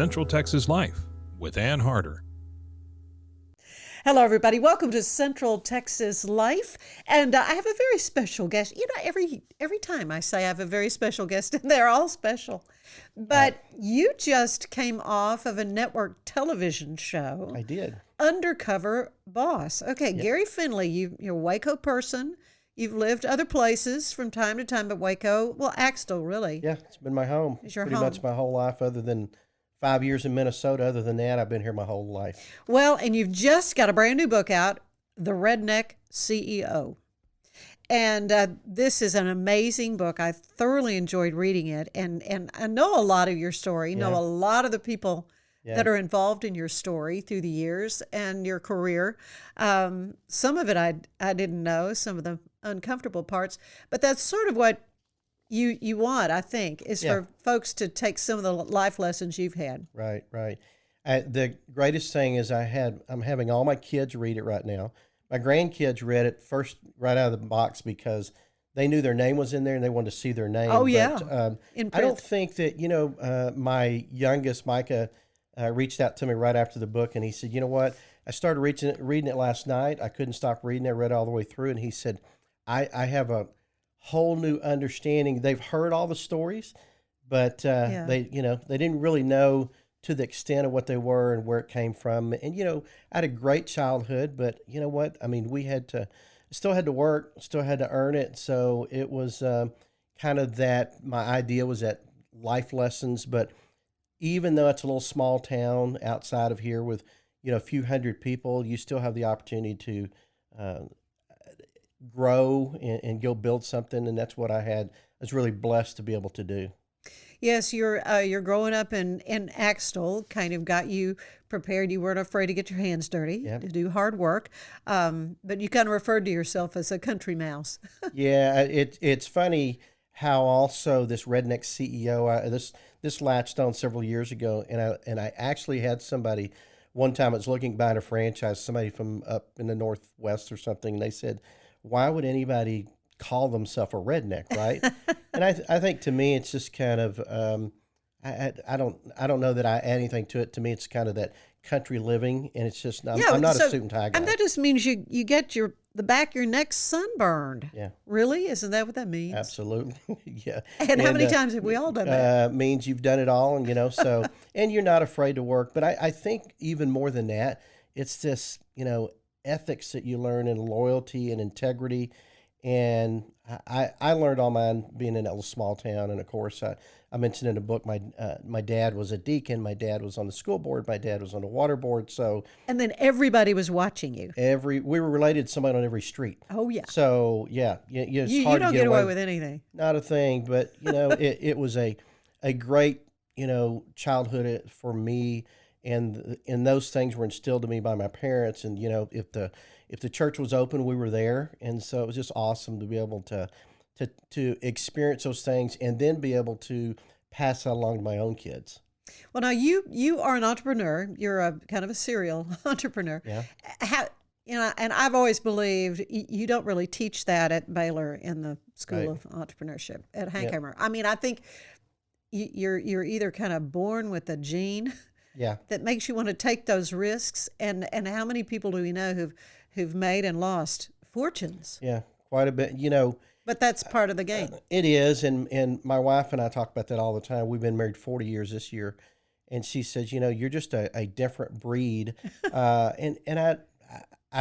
Central Texas Life with Ann Harder. Hello, everybody. Welcome to Central Texas Life, and I have a very special guest. You know, every time I say I have a very special guest, and they're all special. But you just came off of a network television show. I did. Undercover Boss. Okay, Yep. Gary Findley, you're a Waco person. You've lived other places from time to time, but Waco, well, Axtell, really. Yeah, it's been my home. It's your pretty home. much my whole life, other than 5 years in Minnesota. Other than that, I've been here my whole life. Well, and you've just got a brand new book out, The Redneck CEO. And this is an amazing book. I thoroughly enjoyed reading it. And I know a lot of your story, know Yeah. a lot of the people Yeah. that are involved in your story through the years and your career. Some of it I didn't know, some of the uncomfortable parts. But that's sort of what you want, I think, is Yeah. for folks to take some of the life lessons you've had. Right, right. The greatest thing is I'm having all my kids read it right now. My grandkids read it first right out of the box because they knew their name was in there and they wanted to see their name. Oh, yeah. In I don't print. think that, my youngest, Micah, reached out to me right after the book, and he said, you know what? I started reading it last night. I couldn't stop reading it. I read it all the way through, and he said, I have a whole new understanding. They've heard all the stories, but they didn't really know to the extent of what they were and where it came from. And I had a great childhood, but you know what? I mean, still had to work, still had to earn it. So it was kind of that. My idea was that life lessons, but even though it's a little small town outside of here with a few hundred people, you still have the opportunity to grow and go build something, and that's what I was really blessed to be able to do. Yes, you're growing up in Axtell kind of got you prepared. You weren't afraid to get your hands dirty, Yep. to do hard work, but you kind of referred to yourself as a country mouse. Yeah, it's funny how also this redneck CEO, this latched on several years ago, and I actually had somebody one time I was looking behind a franchise, somebody from up in the Northwest or something, and they said, why would anybody call themselves a redneck, right? And I think to me it's just kind of I don't know that I add anything to it. To me, it's kind of that country living, and it's just I'm not a suit and tie guy. And that just means you get the back of your neck sunburned. Yeah. Really? Isn't that what that means? Absolutely, yeah. And how many times have we all done that? Means you've done it all, and so and you're not afraid to work. But I think even more than that, it's this ethics that you learn, and loyalty and integrity. And I learned all mine being in a little small town. And of course, I mentioned in the book, my dad was a deacon. My dad was on the school board. My dad was on the water board. So, And then everybody was watching you. we were related to somebody on every street. Oh, yeah. So yeah, it's You hard don't to get away with anything. Not a thing. But it was a great childhood for me. And those things were instilled in me by my parents. And if the church was open, we were there, and so it was just awesome to be able to experience those things and then be able to pass that along to my own kids. Well, now you are an entrepreneur. You're a kind of a serial entrepreneur. Yeah. How, and I've always believed you don't really teach that at Baylor in the School Right. of Entrepreneurship at Yep. Hankheimer. I mean, I think you're either kind of born with a gene Yeah. that makes you want to take those risks. And how many people do we know who've made and lost fortunes? Yeah, quite a bit. But that's part of the game. It is, and my wife and I talk about that all the time. We've been married 40 years this year, and she says, you're just a different breed. And I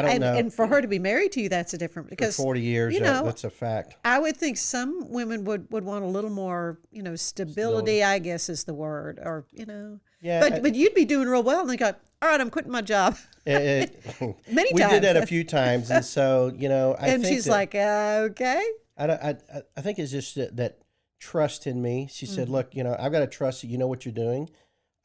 don't know. And for her to be married to you, that's a different, because For 40 years, that's a fact. I would think some women would want a little more, stability, I guess is the word, or, Yeah, but you'd be doing real well. And they go, all right, I'm quitting my job. Many we times. did that a few times, and so I And think she's that, like, okay. I think it's just that trust in me. She said, "Look, I've got to trust that you know what you're doing."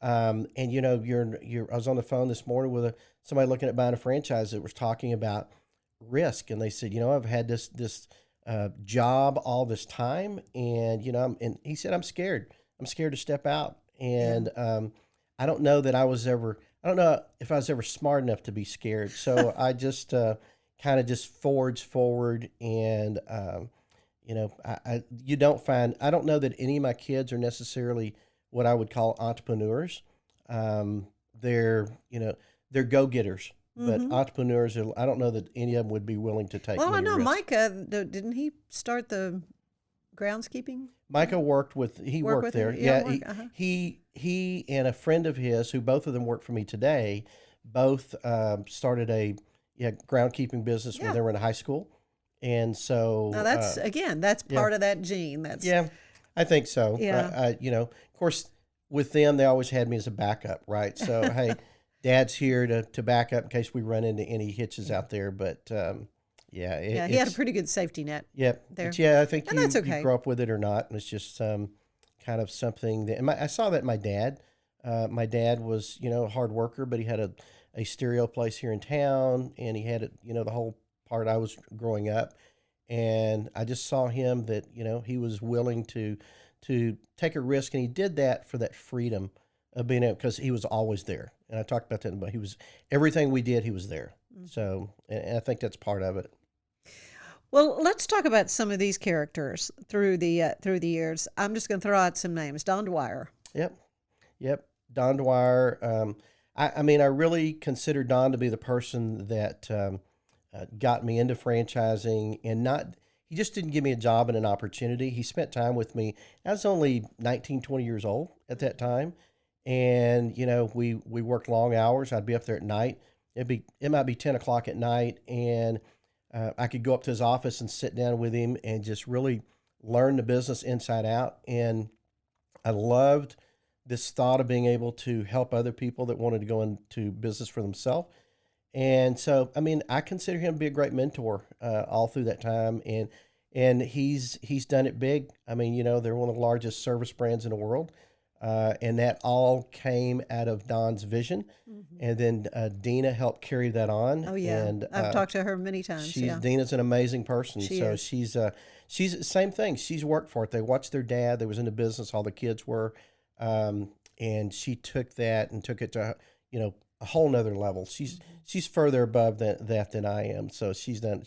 And I was on the phone this morning with somebody looking at buying a franchise that was talking about risk, and they said, I've had this job all this time, and and he said, I'm scared. I'm scared to step out, and I don't know that I don't know if I was ever smart enough to be scared. So I just kind of just forged forward, and I don't know that any of my kids are necessarily what I would call entrepreneurs. They're, they're go-getters, but Hmm. entrepreneurs, I don't know that any of them would be willing to take Well, I many know risks. Micah, didn't he start the groundskeeping? Micah he Work worked with her? there. Yeah, Yeah, work. Uh-huh. he and a friend of his, who both of them work for me today, both started a groundkeeping business when Yeah. they were in high school, and Now so that's yeah, part of that gene. That's yeah, I think so. yeah. Of course, with them, they always had me as a backup, right? So hey, Dad's here to back up in case we run into any hitches out there. But yeah, Yeah, he had a pretty good safety net yep. there. But yeah, I think And that's you okay. grow up with it or not, and it's just kind of something that. And I saw that in my dad. My dad was a hard worker, but he had a stereo place here in town, and he had it the whole part I was growing up, and I just saw him that he was willing to take a risk, and he did that for that freedom of being able, because he was always there. And I talked about that, but he was everything we did, he was there. So, and I think that's part of it. Well, let's talk about some of these characters through the years. I'm just going to throw out some names. Don Dwyer. Yep. Yep. Don Dwyer. I mean, I really consider Don to be the person that got me into franchising, and he just didn't give me a job and an opportunity. He spent time with me. I was only 19, 20 years old at that time. And, we worked long hours. I'd be up there at night. It might be 10 o'clock at night. And I could go up to his office and sit down with him and just really learn the business inside out. And I loved this thought of being able to help other people that wanted to go into business for themselves. And so, I mean, I consider him to be a great mentor all through that time, and he's done it big. I mean, they're one of the largest service brands in the world, and that all came out of Don's vision, Hmm. and then Dina helped carry that on. Oh yeah, And I've talked to her many times. Yeah, Dina's an amazing person. she So is. she's same thing. She's worked for it. They watched their dad. They was in the business. All the kids were, and she took that and took it to a whole nother level. She's further above that than I am. So she's an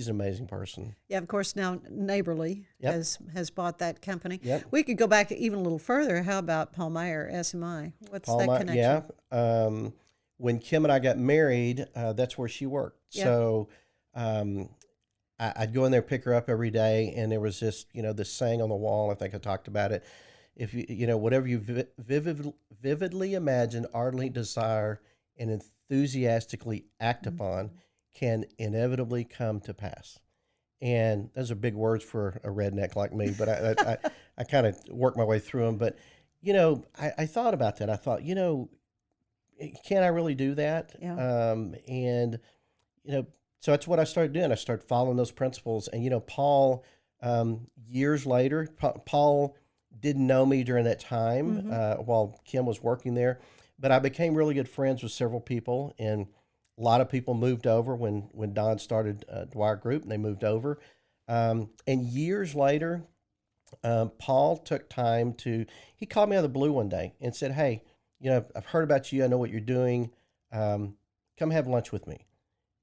amazing person. Yeah, of course. Now Neighborly Yep. has bought that company. Yep. We could go back even a little further. How about Paul Meyer, SMI? What's Paul, that connection? yeah. When Kim and I got married, that's where she worked. Yeah. So I'd go in there, pick her up every day, and there was just this saying on the wall. I think I talked about it. If whatever you vividly imagine, ardently desire, and enthusiastically act upon, can inevitably come to pass. And those are big words for a redneck like me, but I kind of work my way through them. But I thought about that. I thought, can I really do that? Yeah. And so that's what I started doing. I started following those principles. And Paul, years later, Paul didn't know me during that time while Kim was working there, but I became really good friends with several people, and a lot of people moved over when Don started Dwyer Group, and they moved over. And years later, Paul took time he called me out of the blue one day and said, "Hey, I've heard about you. I know what you're doing. Come have lunch with me."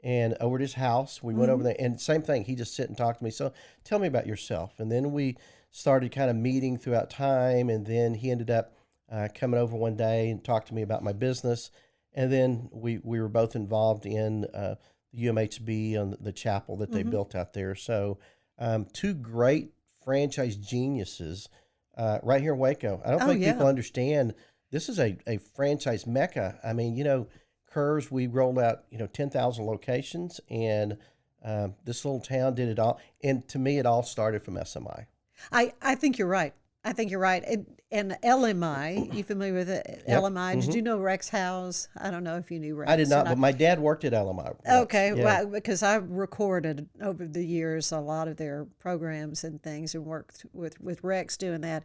And over at his house, we went over there, and same thing. He just sit and talked to me. So tell me about yourself. And then we started kind of meeting throughout time. And then he ended up coming over one day and talked to me about my business. And then we were both involved in the UMHB and the chapel that they built out there. So two great franchise geniuses right here in Waco. I don't Oh think yeah. people understand this is a franchise mecca. I mean, Curves, we rolled out 10,000 locations, and this little town did it all. And to me, it all started from SMI. I think you're right. I think you're right. And LMI, you familiar with it? Yep. LMI. Did you know Rex House? I don't know if you knew Rex. I did not, And but my dad worked at LMI once. okay, Yeah. well, because I recorded over the years a lot of their programs and things, and worked with Rex doing that.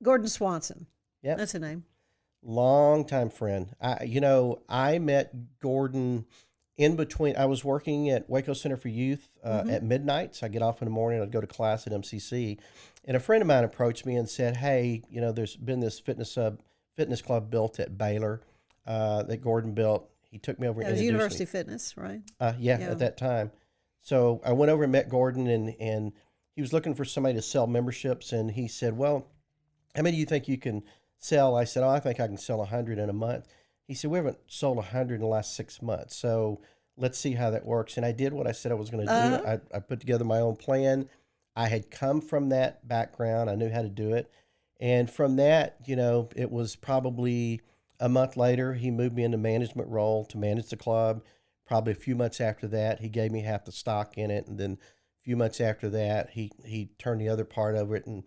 Gordon Swanson. Yep. That's a name. Longtime friend. I met Gordon in between. I was working at Waco Center for Youth at midnight. So I get off in the morning. I'd go to class at MCC, and a friend of mine approached me and said, "Hey, there's been this fitness club built at Baylor that Gordon built." He took me over That and was introduced University me. Fitness, right? Yeah, Yeah. at that time. So I went over and met Gordon, and he was looking for somebody to sell memberships, and he said, "Well, how many do you think you can sell? I said, oh, I think I can sell 100 in a month. He said, we haven't sold 100 in the last 6 months. So let's see how that works. And I did what I said I was going to do. I put together my own plan. I had come from that background. I knew how to do it. And from that, it was probably a month later, he moved me into management role to manage the club. Probably a few months after that, he gave me half the stock in it. And then a few months after that, he turned the other part of it and,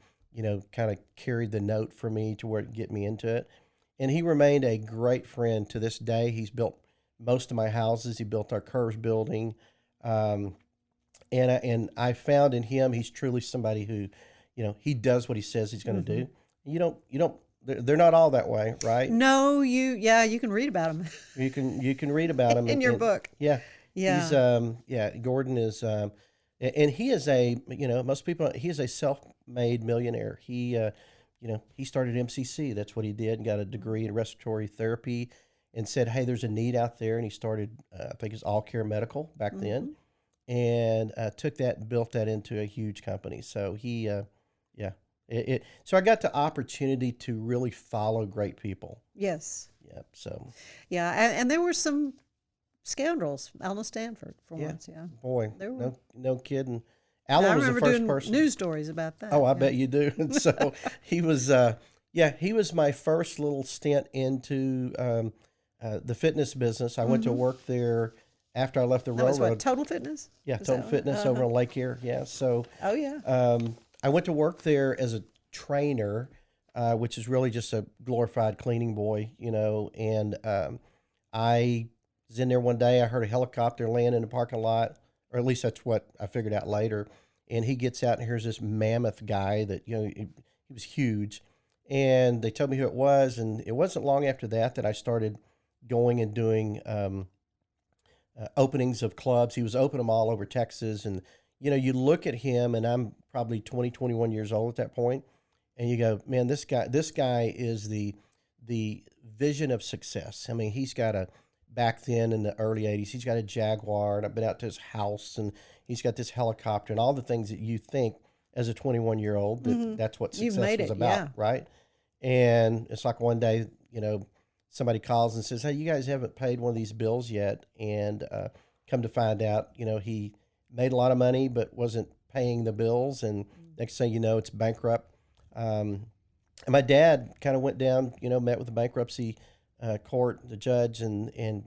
kind of carried the note for me to where it get me into it. And he remained a great friend to this day. He's built most of my houses. He built our Curves building. And I found in him, he's truly somebody who, he does what he says he's going to do. They're not all that way, right? No, you can read about them. You can read about him in your book. Yeah. Yeah. Gordon is, and he is most people, he is a self-made millionaire. He started MCC. That's what he did, and got a degree in respiratory therapy, and said, hey, there's a need out there. And he started, I think it's All Care Medical back then, and took that and built that into a huge company. So he, so I got the opportunity to really follow great people. Yes. Yeah. So. Yeah, and there were some scoundrels. Alan Stanford, for once. Yeah. Boy, there were. no kidding. Alan was the first doing person. News stories about that. Oh, I bet you do. And so he was, he was my first little stint into the fitness business. I went to work there after I left the railroad. Was what, Total Fitness? Yeah, Total Fitness over on Lake Erie. Yeah. So. Oh yeah. I went to work there as a trainer, which is really just a glorified cleaning boy, and I was in there one day. I heard a helicopter land in the parking lot, or at least that's what I figured out later. And he gets out, and here's this mammoth guy that, he was huge. And they told me who it was, and it wasn't long after that I started going and doing openings of clubs. He was opening them all over Texas, and you look at him, and I'm probably 20, 21 years old at that point, and you go, man, this guy is the vision of success. I mean, he's got back then in the early 80s, he's got a Jaguar, and I've been out to his house, and he's got this helicopter, and all the things that you think as a 21-year-old, that's what success was about, right? And it's like one day, somebody calls and says, hey, you guys haven't paid one of these bills yet, and come to find out, he made a lot of money, but wasn't paying the bills. And next thing you know, it's bankrupt. And my dad kind of went down, met with the bankruptcy court, the judge, and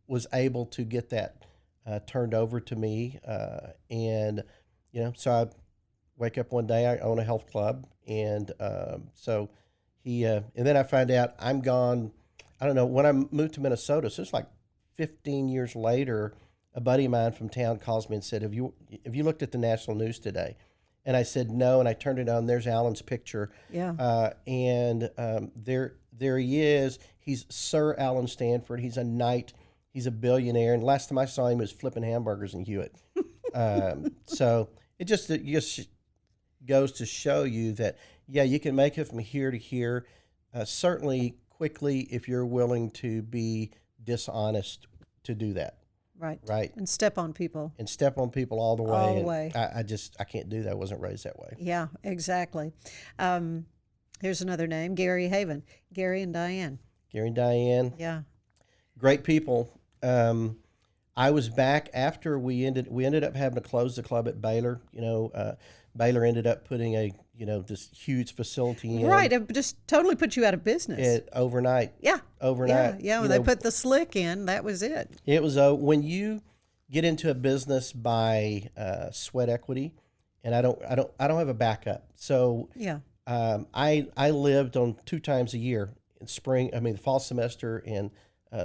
was able to get that turned over to me. And so I wake up one day, I own a health club. And so and then I find out I'm gone. I don't know, when I moved to Minnesota, so it's like 15 years later, a buddy of mine from town calls me and said, have you looked at the national news today? And I said, no. And I turned it on. There's Alan's picture. Yeah. And there he is. He's Sir Alan Stanford. He's a knight. He's a billionaire. And last time I saw him, he was flipping hamburgers in Hewitt. So it just goes to show you that, you can make it from here to here, certainly quickly if you're willing to be dishonest to do that. Right. And step on people. All the way. All the way. I can't do that. I wasn't raised that way. Yeah, exactly. Here's another name, Gary Haven. Gary and Diane. Yeah. Great people. I was back after we ended up having to close the club at Baylor. Baylor ended up putting this huge facility in. Right. It just totally put you out of business. Overnight. Yeah. Overnight. Yeah. When they put the slick in, that was it. It was when you get into a business by sweat equity, and I don't have a backup. So yeah. I lived on 2 times a year in the fall semester and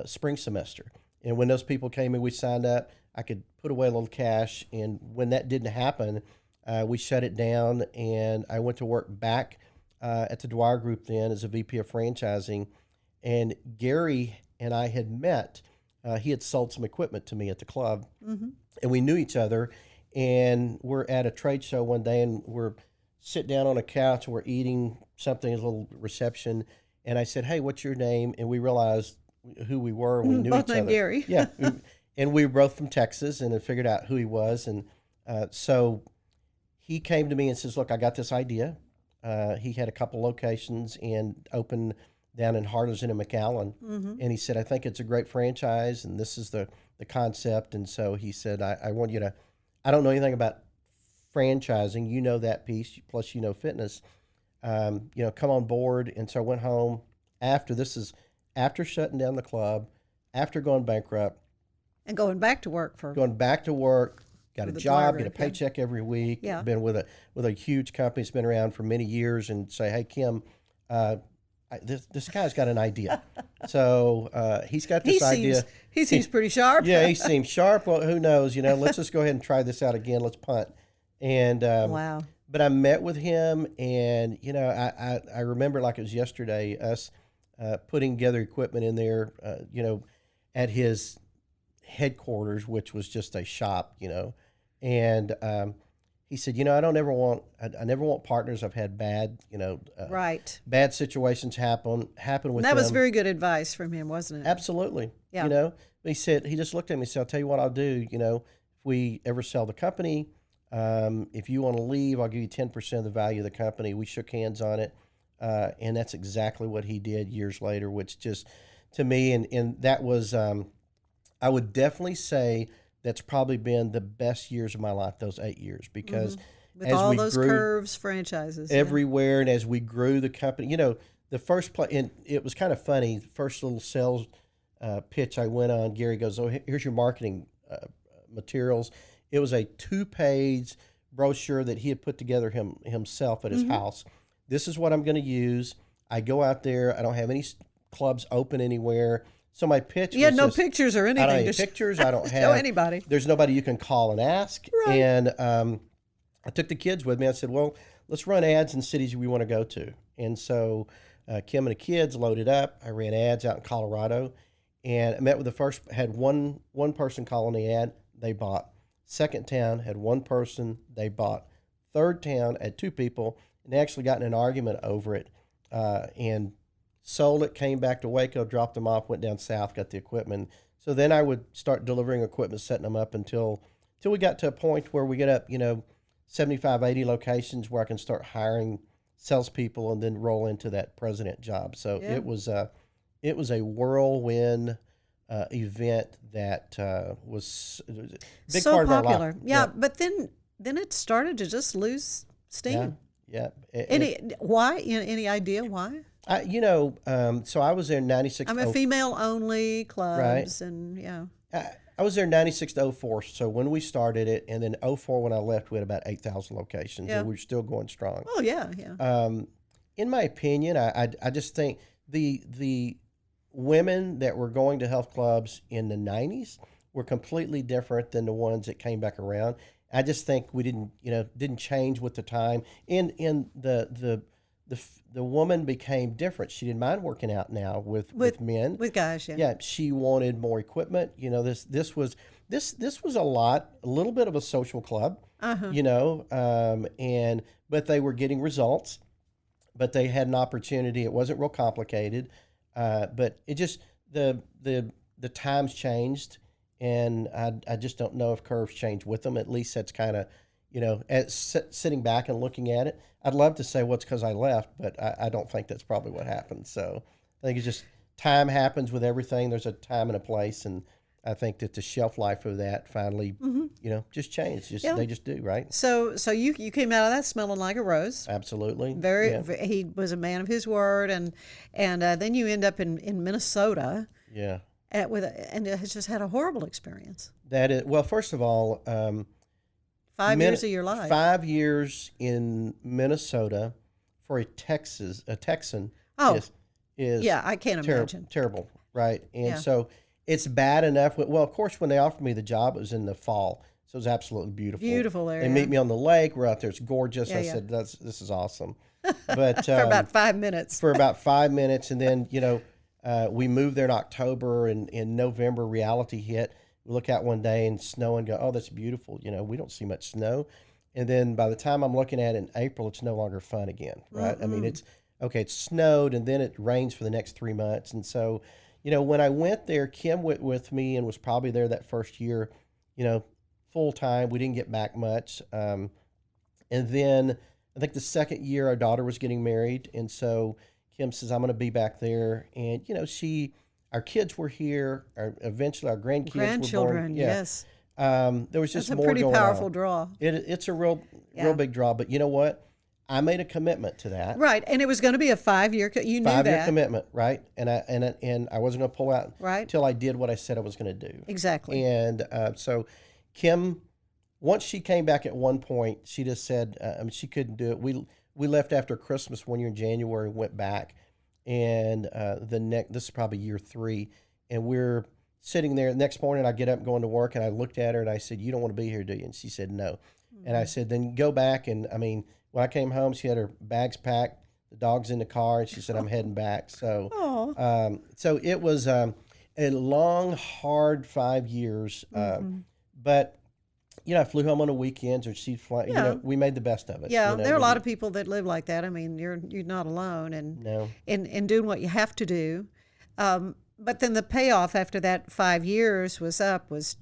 spring semester. And when those people came in, we signed up. I could put away a little cash, and when that didn't happen, we shut it down, and I went to work back at the Dwyer Group then as a VP of franchising. And Gary and I had met. He had sold some equipment to me at the club, and we knew each other. And we're at a trade show one day, and we're sitting down on a couch, and we're eating something, a little reception. And I said, hey, what's your name? And we realized who we were. And we knew both each other. Gary. Yeah. And we were both from Texas, and had figured out who he was. And so he came to me and says, look, I got this idea. he had a couple locations and opened down in Harlingen and McAllen. And he said, I think it's a great franchise, and this is the concept. And so he said, I want you to, I don't know anything about franchising. You know that piece, plus you know fitness. Come on board. And so I went home after shutting down the club, after going bankrupt. And going back to work Got a the job, blogger, get a paycheck every week. Yeah. Been with a huge company that's been around for many years, and say, hey Kim, this guy's got an idea. So he's got this idea. He seems pretty sharp. Yeah, he seems sharp. Well, who knows? Let's just go ahead and try this out again. Let's punt. And Wow. But I met with him, and I remember like it was yesterday, us putting together equipment in there, at his headquarters, which was just a shop, and he said, I never want partners. I've had bad, Right. bad situations happen with And that was them. very good advice from him, wasn't it? Absolutely. Yeah. But he said, he just looked at me and said, I'll tell you what I'll do. If we ever sell the company, if you want to leave, I'll give you 10% of the value of the company. We shook hands on it. And that's exactly what he did years later, which just to me, and that was, I would definitely say that's probably been the best years of my life, those 8 years, because With as all we those grew curves, franchises. yeah. everywhere, and as we grew the company, the first play, and it was kind of funny, the first little sales pitch I went on, Gary goes, oh, here's your marketing materials. It was a 2-page brochure that he had put together himself at his house. This is what I'm going to use. I go out there. I don't have any clubs open anywhere. So my pitch You had was no just, pictures or anything. I don't have any just pictures. I don't show have anybody. There's nobody you can call and ask. Right. And I took the kids with me. I said, well, let's run ads in cities we want to go to. And so Kim and the kids loaded up. I ran ads out in Colorado, and I met with had one person calling the ad. They bought. Second town had one person. They bought. Third town had 2 people, and they actually got in an argument over it, and sold it, came back to Waco, dropped them off, went down south, got the equipment. So then I would start delivering equipment, setting them up until we got to a point where we get up, 75, 80 locations where I can start hiring salespeople and then roll into that president job. So Yeah. it was a whirlwind event that was a big so part popular. of our life. Yeah, but then it started to just lose steam. Yeah. Why? Any idea why? So I was there in 96. I'm a female only clubs, and yeah. I was there 96 to 04. So when we started it, and then 04 when I left, we had about 8,000 locations, Yeah. and we were still going strong. Oh yeah, yeah. In my opinion, I just think the women that were going to health clubs in the 90s were completely different than the ones that came back around. I just think we didn't change with the time. And the woman became different. She didn't mind working out now with men. With guys, yeah. Yeah, she wanted more equipment. This was a little bit of a social club. But they were getting results. But they had an opportunity. It wasn't real complicated. But it just the times changed, and I just don't know if curves changed with them. At least that's kind of, sitting back and looking at it. I'd love to say what's because I left, but I don't think that's probably what happened. So I think it's just time happens with everything. There's a time and a place, and I think that the shelf life of that finally, just changed. They just do, right? So you came out of that smelling like a rose. Absolutely. He was a man of his word, and then you end up in Minnesota. Yeah. And it has just had a horrible experience. That is, well, first of all, 5 years of your life. 5 years in Minnesota for a Texan. Oh, is yeah, I can't imagine. Terrible, right? And Yeah. so it's bad enough. Well, of course, when they offered me the job, it was in the fall, so it was absolutely beautiful. Beautiful area. They meet me on the lake. We're out there. It's gorgeous. Yeah, I yeah. said, "This is awesome." But For about 5 minutes. for about 5 minutes, and then we moved there in October, and in November, reality hit. We look out one day and snow and go, oh, that's beautiful. We don't see much snow. And then by the time I'm looking at it in April, it's no longer fun again, right? I mean, it's snowed, and then it rains for the next 3 months. And so, when I went there, Kim went with me and was probably there that first year, full time. We didn't get back much. And then I think the second year our daughter was getting married, and so Kim says, "I'm going to be back there." And our kids were here. Eventually, our grandkids were born. Grandchildren, Yeah, yes. there was just That's a more pretty going powerful on. draw. It's a real Yeah. big draw. But you know what? I made a commitment to that. Right, and it was going to be a 5-year. You knew 5-year that, commitment, right? And I wasn't going to pull out right? until I did what I said I was going to do. Exactly. And so Kim, once she came back at one point, she just said she couldn't do it. We left after Christmas one year in January, went back, and this is probably year 3, and we're sitting there. The next morning, I get up going to work, and I looked at her and I said, "You don't want to be here, do you?" And she said, "No." And I said, "Then go back." And I mean, when I came home, she had her bags packed, the dog's in the car, and she said, "I'm heading back." So, Oh, so it was a long, hard 5 years, but. I flew home on the weekends, or she'd fly. Yeah. We made the best of it. yeah. There are a lot of people that live like that. I mean, you're not alone, and No. in doing what you have to do. But then the payoff after that 5 years was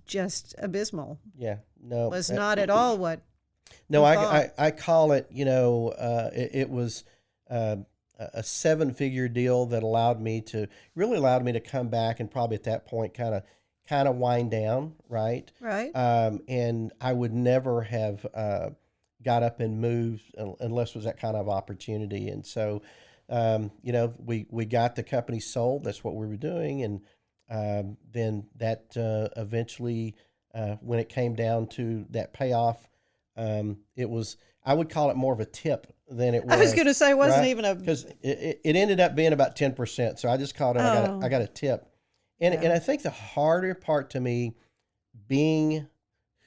just abysmal. Yeah. No. Was not at all what. No, you thought. I call it. It was a 7-figure deal that allowed me to come back, and probably at that point kind of wind down, right? Right. And I would never have got up and moved unless it was that kind of opportunity. And so, we got the company sold. That's what we were doing, and then that eventually, when it came down to that payoff, it was, I would call it more of a tip than it was. I was going to say it wasn't right? even a. Because it ended up being about 10%. So I just called it. I got a tip. And I think the harder part to me, being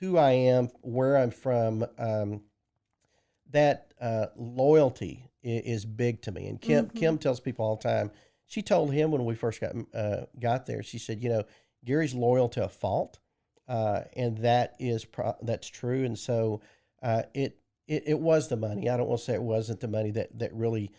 who I am, where I'm from, that loyalty is big to me. And Kim tells people all the time. She told him when we first got there. She said, Gary's loyal to a fault, and that's true. And so it was the money. I don't want to say it wasn't the money that really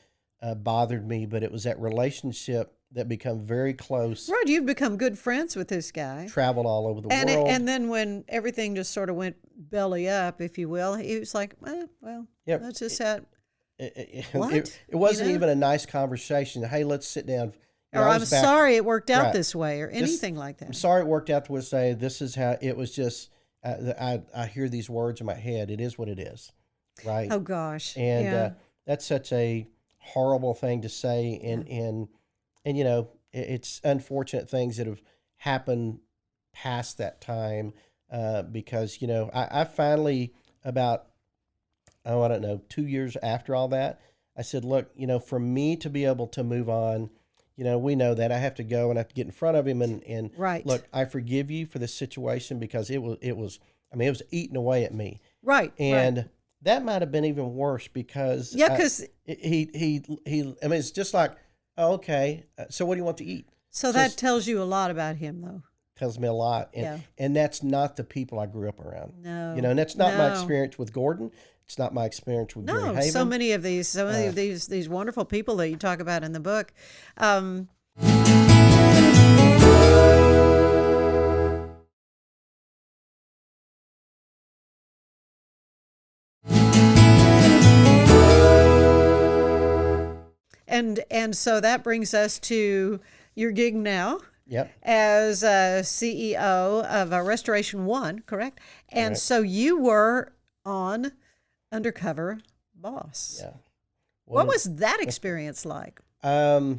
bothered me, but it was that relationship that become very close. Right, you've become good friends with this guy. Traveled all over the world. And then when everything just sort of went belly up, if you will, he was like, well, Yep. that's just how. What? It wasn't even a nice conversation. Hey, let's sit down. Or I'm sorry it worked out Right. this way, or anything like that. I'm sorry it worked out this way. This is how it was. Just I hear these words in my head. It is what it is, right? Oh gosh, And yeah. that's such a horrible thing to say. And it's unfortunate things that have happened past that time, because I finally, about I don't know, 2 years after all that, I said, look, for me to be able to move on, we know that I have to go and I have to get in front of him and Right. look, I forgive you for this situation, because it was eating away at me. Right. And that might have been even worse, because Yeah, because he it's just like, oh, okay, so what do you want to eat? so that tells you a lot about him, though. Tells me a lot. And that's not the people I grew up around. No. And that's not my No. experience with Gordon. It's not my experience with Gary No, Haven. so many of these wonderful people that you talk about in the book. And so that brings us to your gig now. Yep. As CEO of Restoration One, correct? And Correct. so you were on Undercover Boss. Yeah. What was that experience like? It was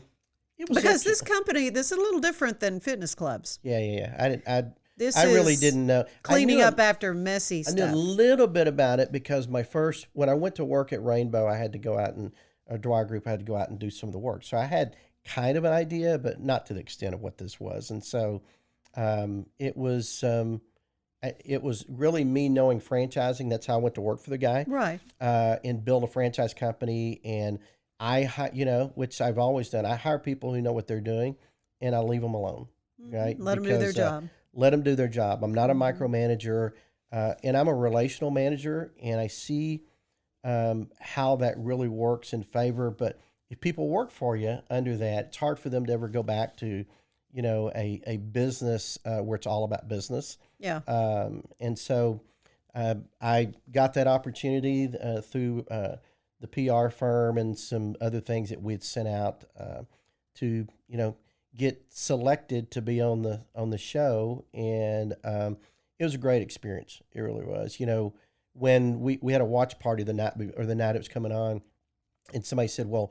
Because interesting. this company, this is a little different than fitness clubs. Yeah. This I really is didn't know. cleaning I knew up after messy I knew a stuff. little bit about it, because when I went to work at Rainbow, I had to go out and Dwyer Group, I had to go out and do some of the work. So I had kind of an idea, but not to the extent of what this was. And so it was really me knowing franchising. That's how I went to work for the guy, Right. And build a franchise company. And which I've always done. I hire people who know what they're doing, and I leave them alone, right? Let them do their job. Let them do their job. I'm not a micromanager, and I'm a relational manager, and I see how that really works in favor. But if people work for you under that, it's hard for them to ever go back to, a business where it's all about business. Yeah. And so I got that opportunity through the PR firm and some other things that we'd sent out to get selected to be on the show, and it was a great experience. It really was. When we had a watch party the night it was coming on, and somebody said, "Well,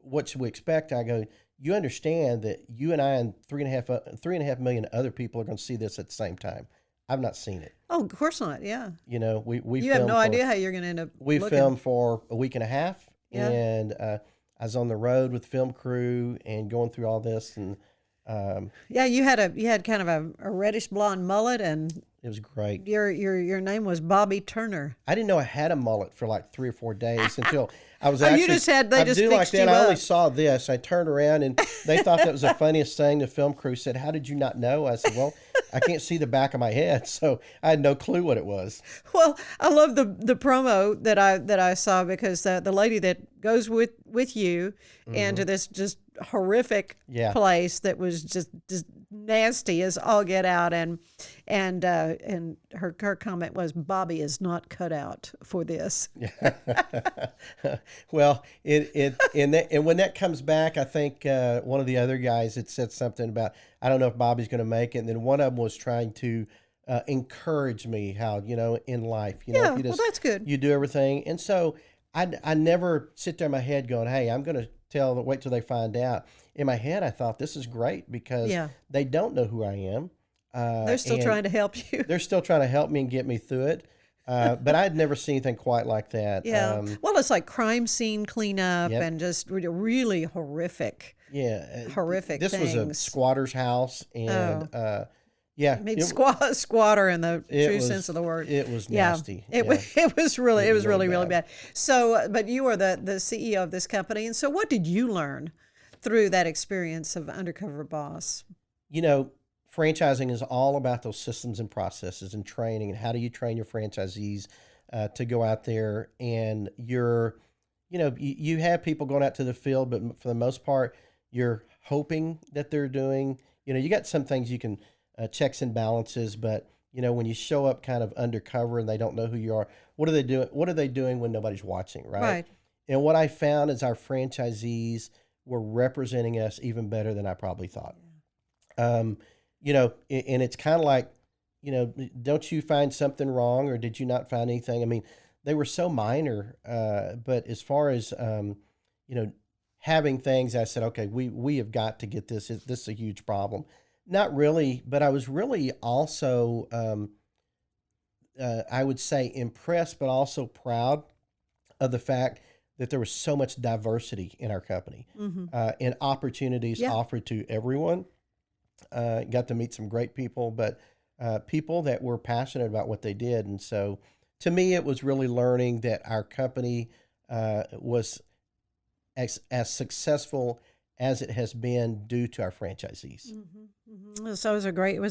what should we expect?" I go, "You understand that you and I and 3.5 million other people are going to see this at the same time. I've not seen it. Oh, of course not. Yeah. We You have filmed no idea how you're going to end up we looking. filmed for a week and a half, Yeah. and I was on the road with the film crew and going through all this, and Yeah, you had kind of a reddish blonde mullet, and it was great. your name was Bobby Turner. I didn't know I had a mullet for like 3 or 4 days until I was Oh, actually. you just had they I just do fixed like that. you I only up. saw this. I turned around and they thought that was the funniest thing. The film crew said, "How did you not know?" I said, "Well, I can't see the back of my head, so I had no clue what it was." Well, I love the promo that I saw, because the lady that goes with you into this just horrific Yeah. place that was just nasty as all get out, and her comment was, "Bobby is not cut out for this." Well, and when that comes back, I think one of the other guys had said something about, I don't know if Bobby's going to make it, and then one of them was trying to encourage me how in life, Yeah, if you well, just that's good. you do everything, and so I never sit there in my head going, "Hey, I'm going to wait till they find out." In my head, I thought, this is great because Yeah. they don't know who I am. They're still and trying to help you. They're still trying to help me and get me through it. But I'd never seen anything quite like that. Yeah. Well, it's like crime scene cleanup Yep. and just really horrific. Yeah, Horrific This was a things. squatter's house, and yeah, I mean, squatter in the it true was- sense of the word. it was Yeah, nasty. it Yeah. was. It was really. It was really really really bad. So, but you were the CEO of this company, and so what did you learn through that experience of Undercover Boss? Franchising is all about those systems and processes and training, and how do you train your franchisees to go out there, and you have people going out to the field, but for the most part, you're hoping that they're doing, you got some things you can checks and balances, but when you show up kind of undercover and they don't know who you are, what are they doing? What are they doing when nobody's watching, right? Right. And what I found is our franchisees were representing us even better than I probably thought. And it's kind of like, don't you find something wrong, or did you not find anything? I mean, they were so minor, but as far as, having things, I said, okay, we have got to get this. This is a huge problem. Not really, but I was really also, I would say, impressed, but also proud of the fact that there was so much diversity in our company, and opportunities Yeah. offered to everyone. Got to meet some great people, but people that were passionate about what they did. And so to me, it was really learning that our company was as successful as it has been due to our franchisees. So it was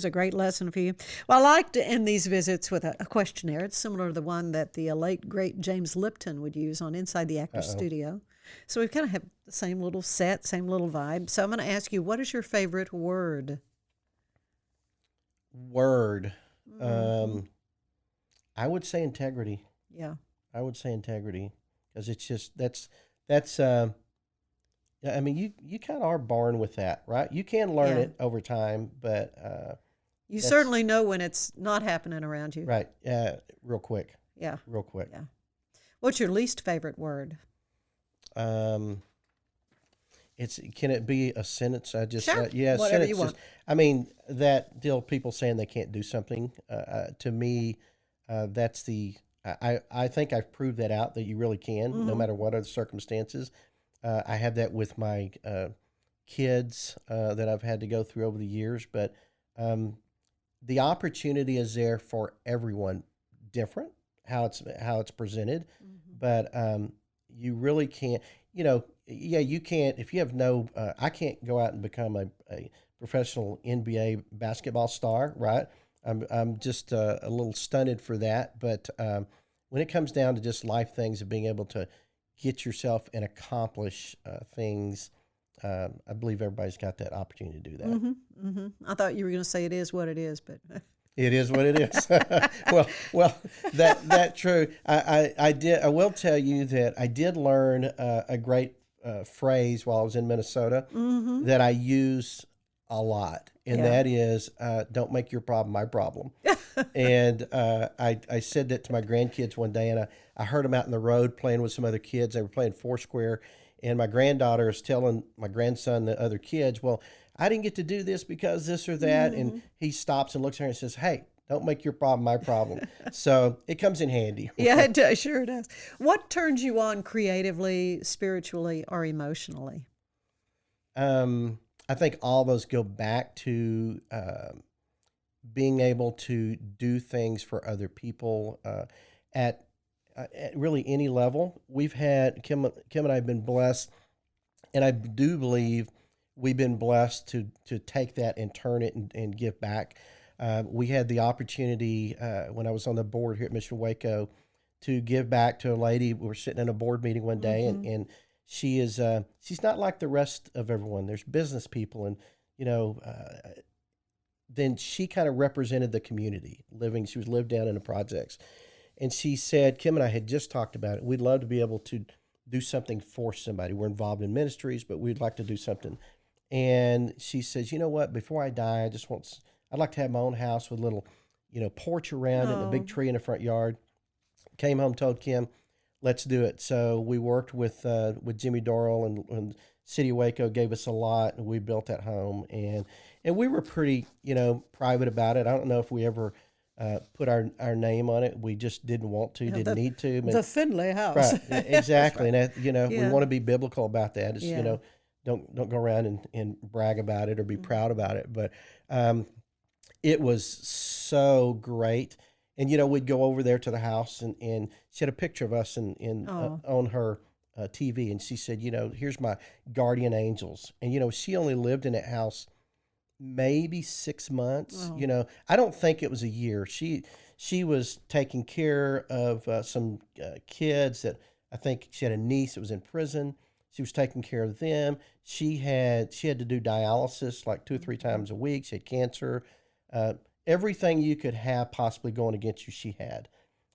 a great lesson for you. Well, I like to end these visits with a questionnaire. It's similar to the one that the late great James Lipton would use on Inside the Actors Studio. So we kind of have the same little set, same little vibe. So I'm going to ask you, what is your favorite word? Word. I would say integrity. Yeah. I would say integrity, because it's just that's I mean, you kind of are born with that, right? You can learn Yeah. it over time, but You That's- certainly know when it's not happening around you. right, real quick. Yeah. Yeah. What's your least favorite word? Um, can it be a sentence? I just Sure. yeah, Whatever you sentences. want. I mean, that deal people saying they can't do something. To me, that's the I think I've proved that out, that you really can, no matter what are the circumstances. I have that with my kids that I've had to go through over the years, but the opportunity is there for everyone, different how it's presented, but you really can't. You can't if you have no. I can't go out and become a professional NBA basketball star, right? I'm just a little stunted for that, but when it comes down to just life things of being able to get yourself and accomplish things, I believe everybody's got that opportunity to do that. I thought you were going to say it is what it is, but It is what it is. well, that true. I will tell you that I did learn a great phrase while I was in Minnesota that I use a lot, and Yeah. that is, "Don't make your problem my problem." And I said that to my grandkids one day, and I heard them out in the road playing with some other kids. They were playing Foursquare, and my granddaughter is telling my grandson, the other kids, well, I didn't get to do this because this or that. And he stops and looks at her and says, hey, don't make your problem my problem. So it comes in handy. Yeah, it does. Sure does. What turns you on creatively, spiritually, or emotionally? I think all those go back to being able to do things for other people at really any level. We've had Kim and I have been blessed, and I do believe we've been blessed to take that and turn it and give back. We had the opportunity when I was on the board here at Mission Waco to give back to a lady. We were sitting in a board meeting one day, and she is she's not like the rest of everyone. There's business people, and then she kind of represented the community living. She was lived down in the projects. And she said, Kim and I had just talked about it. We'd love to be able to do something for somebody. We're involved in ministries, but we'd like to do something. And she says, you know what? Before I die, I'd like to have my own house with a little, porch around it and a big tree in the front yard. Came home, told Kim, let's do it. So we worked with Jimmy Doral and City of Waco gave us a lot, and we built that home. And we were pretty, private about it. I don't know if we ever put our name on it. We just didn't want to, didn't need to. The Findley house. Right, exactly. Right. And we want to be biblical about that. It's, Yeah. Don't go around and brag about it or be proud about it. But it was so great. And, we'd go over there to the house, and she had a picture of us on her TV. And she said, here's my guardian angels. And, she only lived in that house maybe 6 months. Wow. I don't think it was a year. She was taking care of some kids that I think she had a niece that was in prison. She was taking care of them. She had to do dialysis like 2 or 3 times a week. She had cancer. Everything you could have possibly going against you, she had.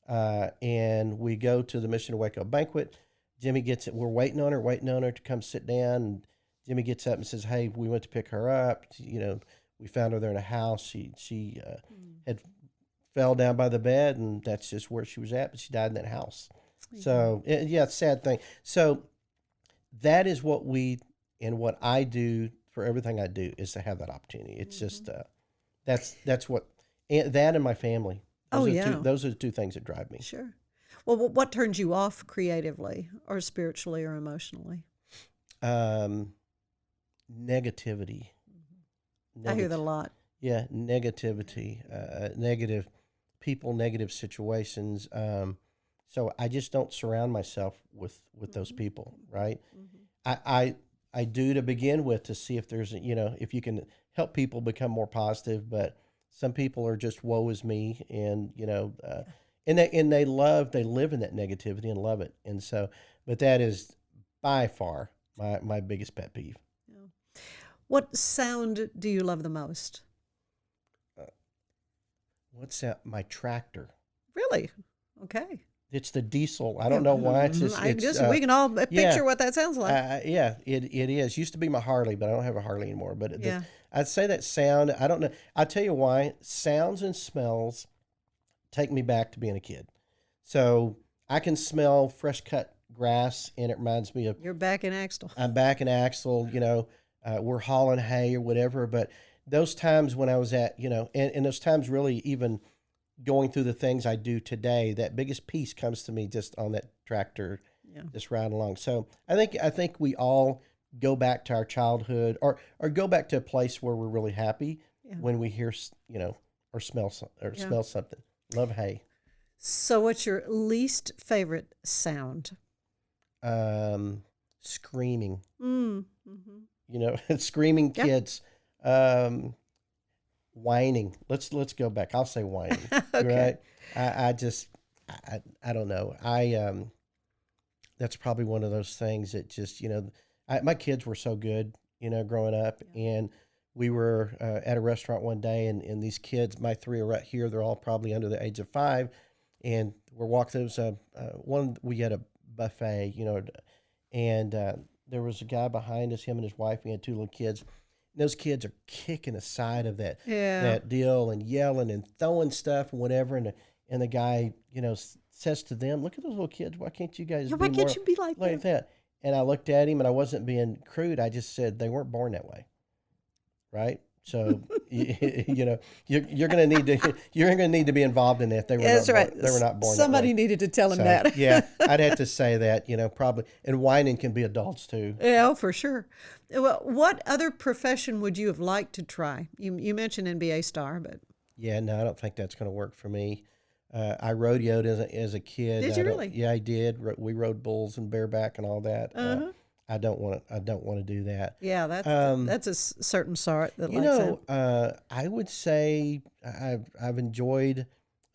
And we go to the Mission of Waco banquet. Jimmy gets it. We're waiting on her to come sit down. And Jimmy gets up and says, hey, we went to pick her up. We found her there in a house. She had fell down by the bed, and that's just where she was at, but she died in that house. So, it's a sad thing. So that is what what I do for everything I do is to have that opportunity. It's just, that's what, that and my family. Those are the 2 things that drive me. Sure. Well, what turns you off creatively or spiritually or emotionally? Negativity. I hear that a lot. Yeah, negativity, negative people, negative situations. So I just don't surround myself with those people, right? I do to begin with to see if there's, if you can help people become more positive, but some people are just woe is me, and and they live in that negativity and love it, and so, but that is by far my biggest pet peeve. What sound do you love the most? What's that? My tractor. Really? Okay. It's the diesel. I don't know why. It's just, we can all picture what that sounds like. Yeah, it is. Used to be my Harley, but I don't have a Harley anymore. But I'd say that sound, I don't know. I'll tell you why. Sounds and smells take me back to being a kid. So I can smell fresh cut grass, and it reminds me of... You're back in Axtell. I'm back in Axtell, we're hauling hay or whatever. But those times when I was at, and those times really even going through the things I do today, that biggest piece comes to me just on that tractor, just riding along. So I think we all go back to our childhood, or go back to a place where we're really happy when we hear, or smell something. Love hay. So what's your least favorite sound? Screaming. Mm-hmm. Screaming kids. Whining. Let's go back. I'll say whining. Okay. Right? I don't know. That's probably one of those things that just, my kids were so good, growing up, and we were at a restaurant one day, and these kids, my three are right here. They're all probably under the age of 5, and we're walking. There was we had a buffet, and there was a guy behind us, him and his wife. We had 2 little kids. Those kids are kicking the side of that deal and yelling and throwing stuff and whatever. And the guy, says to them, "Look at those little kids. Why can't you guys? Why can't you be like that?" And I looked at him, and I wasn't being crude. I just said they weren't born that way, right? So you're going to need to be involved in that. They were They were not born. Somebody that way. needed to tell him that. Yeah, I'd have to say that. Probably. And whining can be adults too. Yeah, for sure. Well, what other profession would you have liked to try? You mentioned NBA star, but yeah, no, I don't think that's going to work for me. I rodeoed as a kid. Did you really? Yeah, I did. We rode bulls and bareback and all that. I don't want to do that. Yeah, that's a certain sort that likes that. I would say I've enjoyed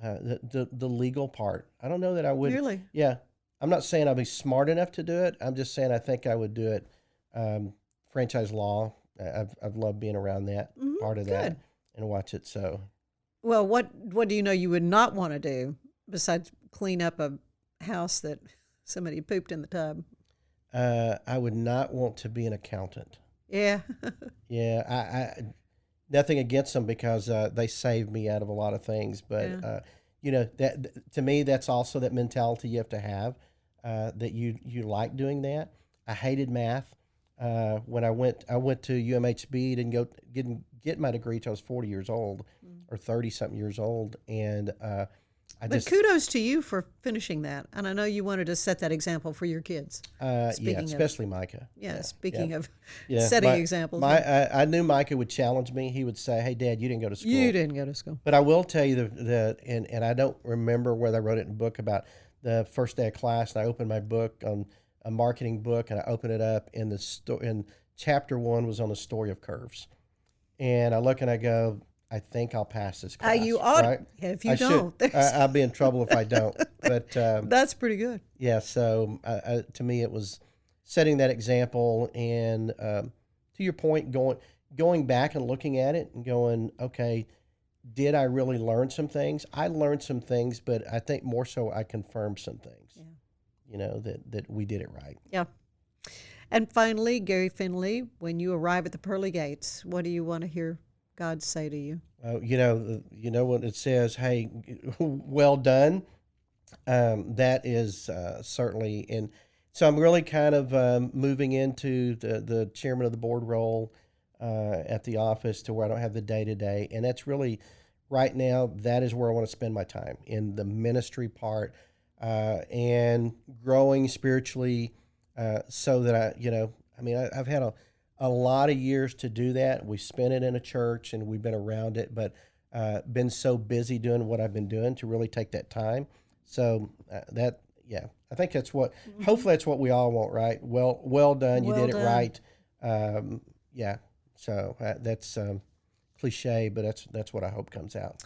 the legal part. I don't know that I would. Really? Yeah, I'm not saying I'll be smart enough to do it. I'm just saying I think I would do it. Franchise law. I've loved being around that part of that and watch it. So. Well, what do you know you would not want to do besides clean up a house that somebody pooped in the tub? I would not want to be an accountant. Yeah. Yeah. I nothing against them because they saved me out of a lot of things. But that to me, that's also that mentality you have to have that you like doing that. I hated math. When I went to UMHB, didn't get my degree till I was 40 years old or 30 something years old, and But kudos to you for finishing that, and I know you wanted to set that example for your kids. Especially Micah. Yeah, speaking of setting examples. I knew Micah would challenge me. He would say, "Hey, Dad, you didn't go to school." You didn't go to school. But I will tell you and I don't remember whether I wrote it in a book about the first day of class, and I opened my book on a marketing book, and I opened it up, and in chapter 1 was on the story of curves, and I look and I go, I think I'll pass this class. You ought, right? If you don't. I'll be in trouble if I don't. But that's pretty good. Yeah, so to me it was setting that example, and to your point, going back and looking at it and going, okay, did I really learn some things? I learned some things, but I think more so I confirmed some things. Yeah. That we did it right. Yeah. And finally, Gary Findley, when you arrive at the pearly gates, what do you want to hear God say to you? You know what it says, hey, well done. That is certainly, and so I'm really kind of moving into the chairman of the board role at the office to where I don't have the day-to-day. And that's really, right now, that is where I want to spend my time, in the ministry part and growing spiritually so that I've had a lot of years to do that. We spent it in a church and we've been around it, but been so busy doing what I've been doing to really take that time. So I think that's what, hopefully that's what we all want, right? Well done. You did it right. So that's cliche, but that's what I hope comes out.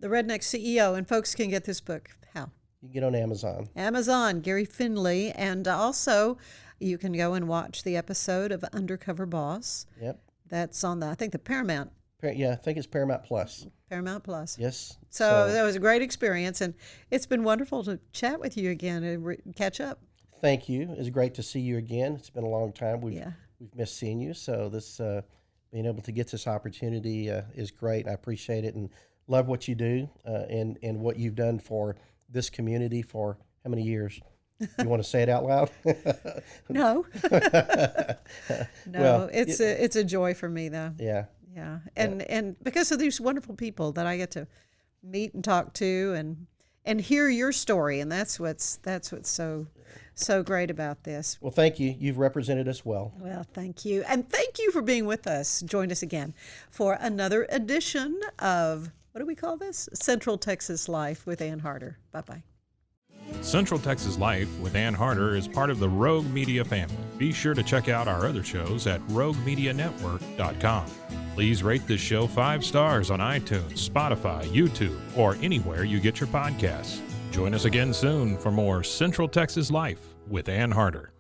The Redneck CEO, and folks can get this book. How? You can get on Amazon. Amazon, Gary Findley, and also you can go and watch the episode of Undercover Boss. Yep. That's on I think the Paramount. Yeah, I think it's Paramount Plus. Paramount Plus. Yes. So that was a great experience, and it's been wonderful to chat with you again and catch up. Thank you. It's great to see you again. It's been a long time. We've missed seeing you, so this being able to get this opportunity is great. I appreciate it and love what you do and what you've done for this community for how many years? You want to say it out loud? No. Well, it's a joy for me, though. Yeah. Yeah. And because of these wonderful people that I get to meet and talk to and hear your story, and that's what's so great about this. Well, thank you. You've represented us well. Well, thank you. And thank you for being with us. Join us again for another edition of, what do we call this? Central Texas Life with Ann Harder. Bye-bye. Central Texas Life with Ann Harder is part of the Rogue Media family. Be sure to check out our other shows at roguemedianetwork.com. Please rate this show 5 stars on iTunes, Spotify, YouTube, or anywhere you get your podcasts. Join us again soon for more Central Texas Life with Ann Harder.